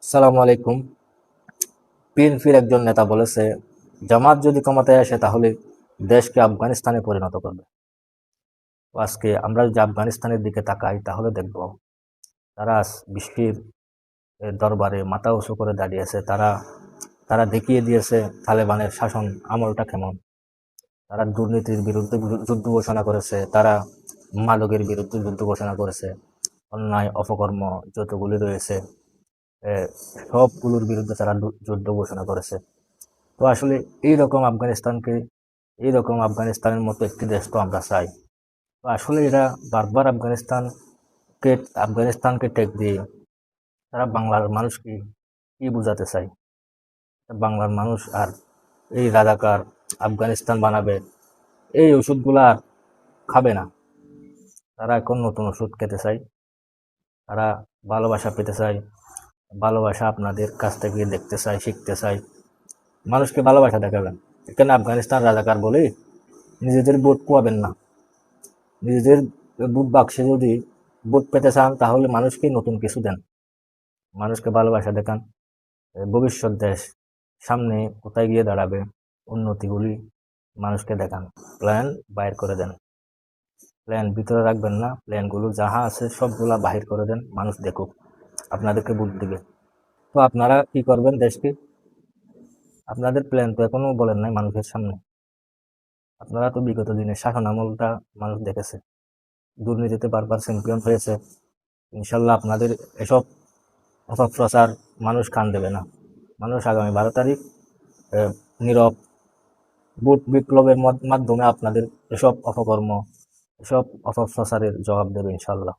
সালামু আলাইকুম। বিএনপির একজন নেতা বলেছে, জামাত যদি ক্ষমতায় আসে তাহলে দেশকে আফগানিস্তানে পরিণত করবে। তো আজকে আমরা যদি আফগানিস্তানের দিকে তাকাই তাহলে দেখব তারা আজ বিশ্বের দরবারে মাথা উঁচু করে দাঁড়িয়েছে। তারা তারা দেখিয়ে দিয়েছে তালেবানের শাসন আমলটা কেমন। তারা দুর্নীতির বিরুদ্ধে যুদ্ধ ঘোষণা করেছে, তারা মাদকের বিরুদ্ধে যুদ্ধ ঘোষণা করেছে, অন্যায় অপকর্ম যতগুলি রয়েছে সবগুলোর বিরুদ্ধে তারা যুদ্ধ ঘোষণা করেছে। তো আসলে এইরকম আফগানিস্তানের মতো একটি দেশ তো আমরা চাই। তো আসলে এরা বারবার আফগানিস্তানকে টেক দিয়ে তারা বাংলার মানুষকে কি বোঝাতে চায়, বাংলার মানুষ আর এই রাজাকার আফগানিস্তান বানাবে, এই ওষুধগুলা আর খাবে না। তারা এখন নতুন ওষুধ খেতে চায়, তারা ভালোবাসা পেতে চায়, ভালোবাসা আপনাদের কাছ থেকে দেখতে চায়, শিখতে চায়, মানুষকে ভালোবাসা দেখাবেন। এখানে আফগানিস্তান রাজাকার বলে নিজেদের ভোট কুয়াবেন না। নিজেদের ভোট বাক্সে যদি ভোট পেতে চান তাহলে মানুষকে নতুন কিছু দেন, মানুষকে ভালোবাসা দেখান। ভবিষ্যৎ দেশ সামনে কোথায় গিয়ে দাঁড়াবে, উন্নতিগুলি মানুষকে দেখান, প্ল্যান বাইর করে দেন। প্ল্যান ভিতরে রাখবেন না, প্ল্যানগুলো যাহা আছে সবগুলা বাহির করে দেন, মানুষ দেখুক, আপনাদেরকে ভোট দিবে। তো আপনারা কি করবেন দেশকে? আপনাদের প্ল্যান তো এখনো বলেন নাই মানুষের সামনে। আপনারা তো বিগত দিনের শাসন আমলটা মানুষ দেখেছে, দুর্নীতিতে বারবার চ্যাম্পিয়ন হয়েছে। ইনশাল্লাহ আপনাদের এসব অপপ্রচার মানুষ কান দেবে না। মানুষ আগামী 12 তারিখ নীরব ভোট বিপ্লবের মাধ্যমে আপনাদের এসব অপকর্ম, এসব অপপ্রচারের জবাব দেবে ইনশাল্লাহ।